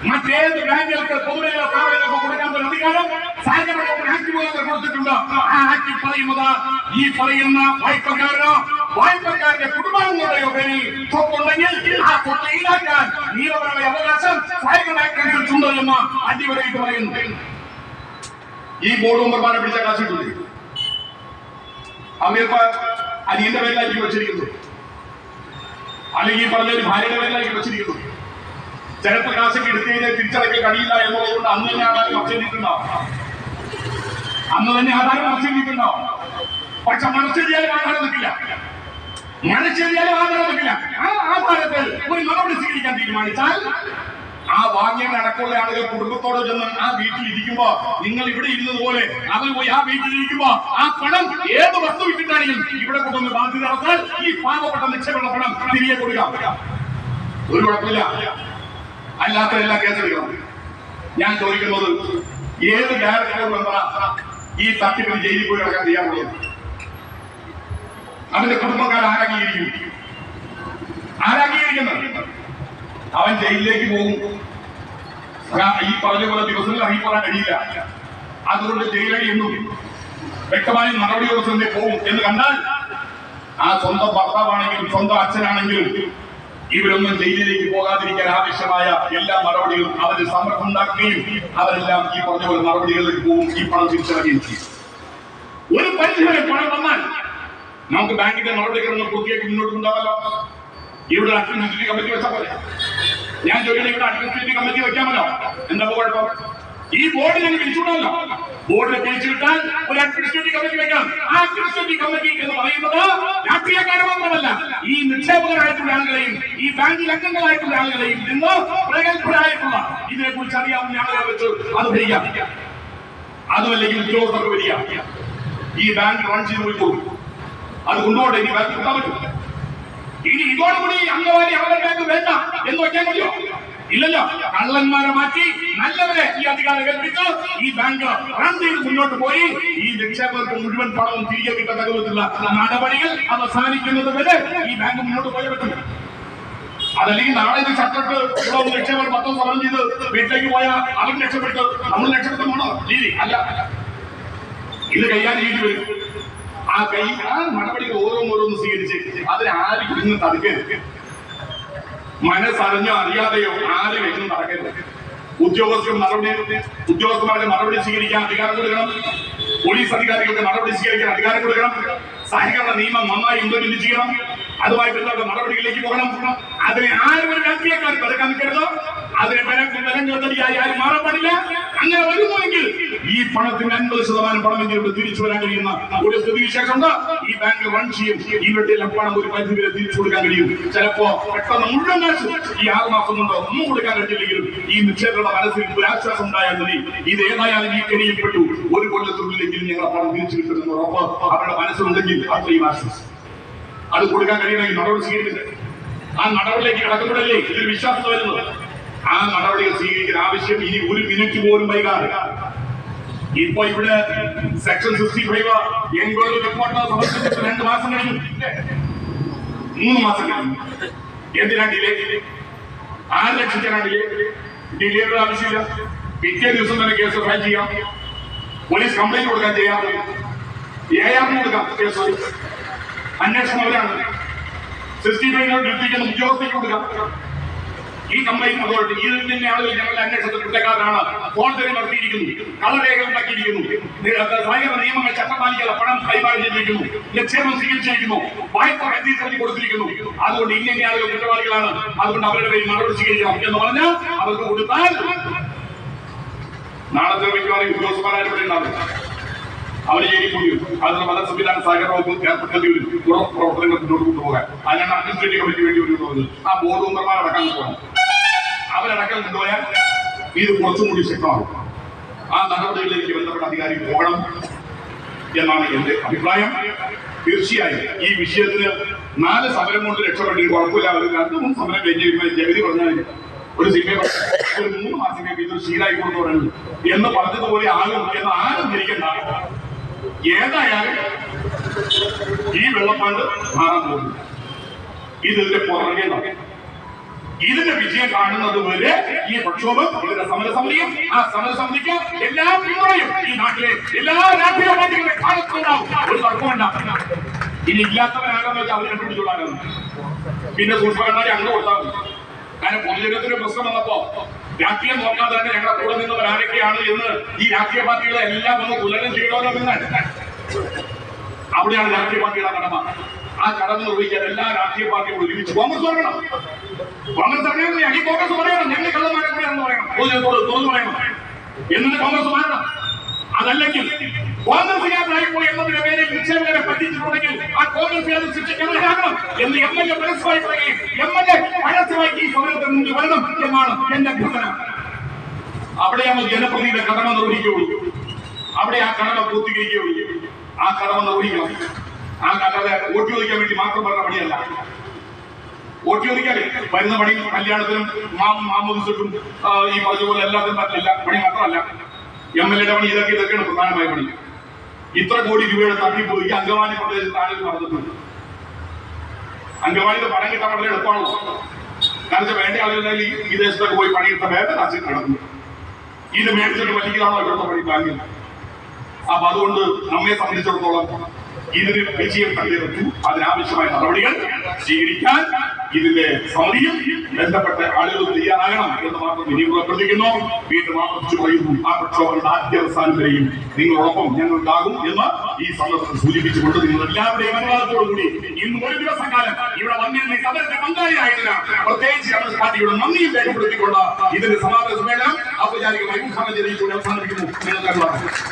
മറ്റേത് ബാങ്കുകൾക്ക് പൊതുമേഖലാ സ്ഥാപനങ്ങൾക്ക് കൊടുക്കാൻ അധികാരം സഹകരണ ആക്ട് കൊടുത്തിട്ടുണ്ട്. ആ ആക്ടിൽ പറയുന്നത് ഈ പറയുന്ന വായ്പക്കാരുടെ കുടുംബാംഗങ്ങളുടെയോ പേരിൽ സ്വത്തുണ്ടെങ്കിൽ ആ സ്വത്ത് ഈടാക്കാൻ നിയമപരമായ അവകാശം സഹകരണ ആക്ട് അനുസരിച്ചുണ്ട് എന്ന് അടിവരയിട്ട് പറയുന്നു. ഈ ബോർഡ് മെമ്പർമാരെ പിടിച്ച കാശിട്ടുണ്ട്. അവരിപ്പോ അനിയന്റെ പേരിലായിരിക്കും വെച്ചിരിക്കുന്നു, അല്ലെങ്കിൽ പറഞ്ഞൊരു ഭാര്യയുടെ പേരിലായിരിക്കും വെച്ചിരിക്കുന്നു. ചിലപ്പോൾ കാശൊക്കെ എടുത്തു കഴിഞ്ഞാൽ തിരിച്ചടയ്ക്കൽ കഴിയില്ല എന്നുള്ളതുകൊണ്ട് അന്ന് തന്നെ ആധാരം മറച്ചിട്ടുണ്ടാവും. പക്ഷെ മനസ്സെഴുതിയാലും ആധാരം നിൽക്കില്ല. ആ ആധാരത്തിൽ ഒരു നടപടി സ്വീകരിക്കാൻ തീരുമാനിച്ചാൽ ആ വാങ്ങിയ അടക്കമുള്ള ആളുകൾ കുടുംബത്തോടെ ചെന്ന് ആ വീട്ടിൽ ഇരിക്കുമ്പോ, നിങ്ങൾ ഇവിടെ ഇരുന്നതുപോലെ അവർ പോയി ആ വീട്ടിൽ ഇരിക്കുമ്പോ ആ പണം ഏത് വസ്തു വിട്ടിട്ടാണെങ്കിലും ഇവിടെ കൊണ്ടുവന്ന് ബാധ്യത നടത്താൻ ഈ പാവപ്പെട്ട നിക്ഷേപമുള്ള പണം തിരികെ കൊടുക്കാം. ഒരു കുഴപ്പമില്ല. അല്ലാത്തതെല്ലാം കേസെടുക്കണം. ഞാൻ ചോദിക്കുന്നത്, ഏത് ഡയറക്ടർ മെമ്പറാ ഈ തട്ടിപ്പിന് ജയിലിൽ പോയി കിടക്കാൻ തയ്യാറുള്ളത്? അവന്റെ കുടുംബക്കാർ ആരാക്കിയിരിക്കുന്നത്? അവൻ ജയിലിലേക്ക് പോകും. ഈ പറഞ്ഞ പോലെ ദിവസങ്ങൾ അറിയിപ്പെടാൻ കഴിയില്ല. അതുകൊണ്ട് ജയിലടി എന്നും വ്യക്തമായ നടപടിയോട് തന്നെ പോകും എന്ന് കണ്ടാൽ ആ സ്വന്തം ഭർത്താവാണെങ്കിലും സ്വന്തം അച്ഛനാണെങ്കിലും ഇവരൊന്നും ജയിലിലേക്ക് പോകാതിരിക്കാൻ ആവശ്യമായ എല്ലാ നടപടികളും അവര് സമ്മർദ്ദം ഉണ്ടാക്കുകയും അവരെല്ലാം ഈ പറഞ്ഞ പോലെ നടപടികളിലേക്ക് പോകും. ഈ പണം തിരിച്ചറിയുകയും ചെയ്യും. ഒരു പരിധിവരെ പണം വന്നാൽ നമുക്ക് ബാങ്കിന്റെ നടപടികളൊന്നും പൂർത്തിയാക്കി മുന്നോട്ട് കൊണ്ടുപോകാമല്ലോ. ഇവിടെ അഡ്മിനിസ്ട്രേറ്റീവ് കമ്മിറ്റി വെച്ചാൽ പോലെ ഞാൻ ചോദിക്കുന്നത്, ഇവിടെ അഡ്മിനിസ്ട്രേറ്റീവ് കമ്മിറ്റി വെക്കാമല്ലോ. എന്താ കുഴപ്പം? ഈ ബോർഡിൽ ഞങ്ങൾ വിളിച്ചുകൊണ്ടല്ലോ. ബോർഡിനെ പിരിച്ചുവിട്ടാൽ ഒരു അഡ്മിനിസ്ട്രേറ്റീവ് കമ്മിറ്റി വെക്കാം. ആ അഡ്മിനിസ്ട്രേറ്റീവ് കമ്മിറ്റി എന്ന് പറയുന്നത് രാഷ്ട്രീയക്കാരെ മാത്രമല്ല, ഈ നിക്ഷേപകരായിട്ടുള്ള ആളുകളെയും ഈ ബാങ്കിൽ അംഗങ്ങളായിട്ടുള്ള ആളുകളെയും നിന്ന് പ്രഗത്ഭരായിട്ടുള്ള ഇതിനെ കുറിച്ച് അറിയാവുന്ന ആളുകളെ വെച്ച് അത് ഭരിക്കാം. അതുമല്ലെങ്കിൽ ഉദ്യോഗസ്ഥർക്ക് വരിക, ഈ ബാങ്ക് റൺ ചെയ്ത് പോയിക്കോളൂ, അത് കൊണ്ടുപോട്ടെ, ഇനി ബാങ്ക് കിട്ടാൻ പറ്റും. ഇനി ഇതോടുകൂടി അംഗവാദി അവരുടെ ബാങ്ക് വേണ്ട എന്ന് വയ്ക്കാൻ മതിയോ? ഇല്ലല്ലോ. കള്ളന്മാരെ മാറ്റി നല്ലവരെ ഈ അധികാരം ഏൽപ്പിച്ച് ഈ ബാങ്ക് റൺ ചെയ്ത് മുന്നോട്ട് പോയി ഈ നിക്ഷേപകർക്ക് മുഴുവൻ പണവും തിരികെ കിട്ടത്തക്കവിധത്തിലുള്ള നടപടികൾ അവസാനിക്കുന്നത് വരെ ഈ ബാങ്ക് മുന്നോട്ട് പോയേ പറ്റും. അതല്ലെങ്കിൽ നാളെ ഇത് ചട്ടിട്ട് നിക്ഷേപകർ 10 സമരം ചെയ്ത് വീട്ടിലേക്ക് പോയാൽ അവർ രക്ഷപ്പെട്ട് നമ്മൾ രക്ഷപ്പെടുത്തണോ രീതി അല്ല. ഇത് കൈകാര്യം ചെയ്തു വരും. ആ നടപടികൾ ഓരോന്നോരോന്ന് സ്വീകരിച്ച് അതിന് ആരും ഇന്ന് തടുക്കരുത്. മനസ്സറിഞ്ഞോ അറിയാതെയോ ആരും എന്നും നടക്കരുത്. ഉദ്യോഗസ്ഥന്മാരുടെ നടപടി സ്വീകരിക്കാൻ അധികാരം കൊടുക്കണം. പോലീസ് അധികാരികൾക്ക് നടപടി സ്വീകരിക്കാൻ അധികാരം കൊടുക്കണം. സഹകരണ നിയമം നന്നായി ഇംപ്ലിമെന്റ് ചെയ്യണം. അതുമായി ബന്ധപ്പെട്ട നടപടികളിലേക്ക് പോകണം. അതിനെ ആരും രാഷ്ട്രീയക്കാർ തടുക്കാൻ നിൽക്കരുത്. അതിനെ ബലം കേട്ടടിയായി ആരും മാറാൻ പാടില്ല. അങ്ങനെ വരുന്നുവെങ്കിൽ ഈ പണത്തിന്റെ 50% പണമെങ്കിലും തിരിച്ചു വരാൻ കഴിയുന്ന ഒരു സ്ഥിതിവിശേഷമുണ്ട്. ഈ ബാങ്ക് റൺ ചെയ്യും. ഇവരുടെ എല്ലാം പണം ഒരു പരിധി വരെ തിരിച്ചു കൊടുക്കാൻ കഴിയും. ചിലപ്പോ പെട്ടെന്ന് മുഴുവൻ കാശ് ഈ 6 മാസം കൊണ്ടോ ഒന്നും കൊടുക്കാൻ കഴിയില്ലെങ്കിലും ഈ നിക്ഷേപങ്ങളുടെ മനസ്സിൽ ഒരു ആശ്വാസം ഉണ്ടായാൽ മതി. ഇത് ഏതായാലും ഈ കെണിയിൽപ്പെട്ടു, ഒരു കൊല്ലത്തിനുള്ളിലെങ്കിലും ഞങ്ങൾ പണം തിരിച്ചു കിട്ടുന്ന ഉറപ്പ് അവരുടെ മനസ്സിലുണ്ടെങ്കിൽ അത്രയും ആശ്വാസം. അത് കൊടുക്കാൻ കഴിയണമെങ്കിൽ നടപടി സ്വീകരിക്കുന്നത്. ആ നടപടിയിലേക്ക് കടക്കുമ്പോഴല്ലേ ഇതിൽ വിശ്വാസം വരുന്നത്. ആ നടപടികൾ സ്വീകരിക്കാൻ ആവശ്യം ഇനി ഒരു മിനിറ്റ് പോലും വൈകാതെ. ഇപ്പൊ ഇവിടെ സെക്ഷൻ 65 എൻക്വയറി റിപ്പോർട്ട് സമർപ്പിച്ചിട്ട് 2 മാസം കഴിഞ്ഞു, 3 മാസം കഴിഞ്ഞു. എന്തിനാ ഡിലേ? ആര് രക്ഷിക്കാനാണ് ഡിലേയുടെ ആവശ്യമില്ല. പിറ്റേ ദിവസം തന്നെ കേസ് ഫയൽ ചെയ്യാം, പോലീസ് കംപ്ലൈന്റ് കൊടുക്കാൻ ചെയ്യാം, AR കൊടുക്കാം കേസ്. അന്വേഷണം അവരാണ്. 65 ഡ്യൂട്ടിക്കുന്ന ഉദ്യോഗസ്ഥയ്ക്ക് കൊടുക്കാം. ഈ കംപ്ലൈന്റ് അതോറിറ്റി ഇതിന്റെ ആളുകൾ ഞങ്ങളുടെ അന്വേഷണത്തിൽ കുറ്റക്കാരാണ്, ഫോൺ തന്നെ നടത്തിയിരിക്കുന്നു, കളരേഖ ഉണ്ടാക്കിയിരിക്കുന്നു, സഹകരണ നിയമങ്ങൾ ചട്ടം പാലിക്കാതെ പണം കൈമാറി ചെയ്തിരിക്കുന്നു, നിക്ഷേപം സ്വീകരിച്ചിരിക്കുന്നു, വായ്പ രജിസ്റ്ററിൽ കൊടുത്തിരിക്കുന്നു. അതുകൊണ്ട് ഇന്ന ആളുകൾ കുറ്റവാളികളാണ്, അതുകൊണ്ട് അവരുടെ പേരിൽ നടപടി സ്വീകരിക്കണം എന്ന് പറഞ്ഞാൽ അവർക്ക് കൊടുത്താൽ നാളത്തെ മിക്കവാറും ഉദ്യോഗസ്ഥന്മാരായിട്ട് ഇവിടെ ഉണ്ടാവും. അവര് ജയിലിൽ പോയി അതിനുള്ള പല സംവിധാന സഹകരണ വകുപ്പ് ഏർപ്പെടുത്തേണ്ടി വരും. തുറപ്പ് പ്രവർത്തനങ്ങൾ മുന്നോട്ട് കൊണ്ടുപോകാൻ അതിനാണ് അഡ്മിനിസ്ട്രേറ്റീവ് കമ്മിറ്റി വേണ്ടി വരുന്നത്. ആ ബോർഡ് മെമ്പർമാർ അടക്കം കൊണ്ടുപോകണം. അവരടക്കം കൊണ്ടുപോയാൽ ഇത് കുറച്ചും കൂടി ശക്തമാകും. ആ നടപടികളിലേക്ക് ബന്ധപ്പെട്ട അധികാരി പോകണം എന്നാണ് എന്റെ അഭിപ്രായം. തീർച്ചയായും ഈ വിഷയത്തിന് 4 സമരം കൊണ്ട് രക്ഷപ്പെട്ടി കുഴപ്പമില്ല. അവർ 2-3 സമരം കഴിഞ്ഞ് ജഗതി പറഞ്ഞാൽ ഒരു സിനിമ 3 മാസം കഴിഞ്ഞ് ഇതൊരു ശീലായി കൊണ്ടുപോകണം എന്ന് പറഞ്ഞതുപോലെ ആകും എന്ന് ആരും ധരിക്കണ്ട. ഏതായാലും ഈ വെള്ളപ്പാണ്ട് മാറാൻ പോകുന്നു. ഇതിന്റെ പുറകെ ഇതിന്റെ വിജയം കാണുന്നത് വരെ ഈ ഈ പ്രക്ഷോഭം, ഇതിന്റെ സമരസമിതിയും ആ സമരസമിതിക്ക് എല്ലാ പിന്തുണയും ഈ നാട്ടിലെ എല്ലാ രാഷ്ട്രീയ പാർട്ടികളുടെ ഭാഗത്തുണ്ടാവും. ഒരു തർക്കമുണ്ടാകും. ഇനി ഇല്ലാത്തവരാണെന്ന് വെച്ചാൽ അവർ കണ്ടുപിടിച്ചോളാനാണ്. പിന്നെ സൂക്ഷ്മകണ്ണാടി അങ്ങനെ കൊടുത്താൽ മതി. കാരണം പൊതുജനത്തിന് പ്രശ്നം വന്നപ്പോ രാഷ്ട്രീയം നോക്കാതെ തന്നെ ഞങ്ങളുടെ കൂടെ നിന്നവർ ആരൊക്കെയാണ് എന്ന് ഈ രാഷ്ട്രീയ പാർട്ടികളെ എല്ലാം ഒന്ന് തുലനം ചെയ്യണമല്ലോ എന്നാണ്. അവിടെയാണ് രാഷ്ട്രീയ പാർട്ടിയുടെ കടമ. ആ കടമ നിർവഹിക്കാൻ എല്ലാ രാഷ്ട്രീയ പാർട്ടികളും ഒരുമിച്ച് കോൺഗ്രസ് പറയണം. കോൺഗ്രസ് അറിയാൻ ഈ കോൺഗ്രസ് പറയണം, ഞങ്ങൾ കള്ളന്മാരെ കൂടെയാണെന്ന് പറയണം, പൊതുജനത്തോട് തുറന്നു പറയണം. എന്നിട്ട് കോൺഗ്രസ് മാറണം. അതല്ലെങ്കിൽ കോൺഗ്രസുകാരനായിപ്പോയി എന്നതിന്റെ പേരിൽ നിക്ഷേപകരെ പറ്റിച്ചിട്ടുണ്ടെങ്കിൽ ആ കോൺഗ്രസുകാരെ ശിക്ഷിക്കാനാകണം എന്ന് MLA പരസ്യമായി പറയുകയും MLA പരസ്യമായി ഈ സമരത്തിന് മുന്നിൽ വരണം എന്നാണ് എന്റെ അഭ്യർത്ഥന. അവിടെയാണ് ജനപ്രതിയുടെ കടമ നിർവഹിക്കുകയുള്ളൂ. അവിടെ ആ കടമ പൂർത്തീകരിക്കുകയുള്ളൂ. ആ കടമ നിർവഹിക്കണം. ആ കടമ വോട്ട് ചോദിക്കാൻ വേണ്ടി മാത്രം പറഞ്ഞ പണിയല്ല. വോട്ട് ചോദിക്കാതെ വരുന്ന പണി കല്യാണത്തിനും മാമോദിസക്കും ഈ പറഞ്ഞതുപോലെ എല്ലാത്തിനും പറ്റില്ല. പണി മാത്രമല്ല, MLA പണി ഇതൊക്കെയാണ് പ്രധാനമായ പണി. ഇത്ര കോടി രൂപയുടെ തട്ടിപ്പോയി അങ്കമാലി പ്രദേശത്ത് ആളുകൾ നടന്നിട്ടുണ്ട്. അങ്കമാലിയുടെ പണം കിട്ടാൻ വളരെ എളുപ്പമാണല്ലോ. കാരണം വേണ്ട ആളുകളിൽ ഈ വിദേശത്തൊക്കെ പോയി പണിയെടുത്ത വേറെ രാജ്യം നടന്നു. ഇത് മേടിച്ചിട്ട് പറ്റിക്കാണോ ഇവിടുത്തെ പണി ബാങ്കിൽ. അപ്പൊ അതുകൊണ്ട് നമ്മെ സംബന്ധിച്ചിടത്തോളം ഇതിന് വിജയം കണ്ടെടുത്തു. അതിനാവശ്യമായ നടപടികൾ സ്വീകരിക്കാൻ ഇതിന്റെ സമിതിയും ബന്ധപ്പെട്ട ആളുകൾ തയ്യാറാകണം എന്ന് മാത്രം ഇനിയും അഭ്യർത്ഥിക്കുന്നു. വീണ്ടും ആവർത്തിച്ചു പറയുന്നു, ആ പ്രക്ഷോഭങ്ങളുടെ ആദ്യാവസാനം വരെയും നിങ്ങളോടൊപ്പം ഞങ്ങളുണ്ടാകും എന്ന് ഈ സന്ദർഭത്തിൽ സൂചിപ്പിച്ചുകൊണ്ട് നിങ്ങൾ എല്ലാവരുടെയും അനുവാദത്തോടുകൂടി ഇന്ന് ഒരു ദിവസക്കാലം ഇവിടെ വന്നിരുന്ന ഈ സമരത്തെ പങ്കാളിയായതിന് പ്രത്യേകിച്ച് കമ്മ്യൂണിസ്റ്റ് പാർട്ടിയുടെ നന്ദിയും രേഖപ്പെടുത്തിക്കൊണ്ട് ഇതിന്റെ സമാപന സമ്മേളനം ഔപചാരികമായി ഉദ്ഘാടനം ചെയ്തുകൊണ്ട് അവസാനിപ്പിക്കുന്നു. നിങ്ങൾക്ക്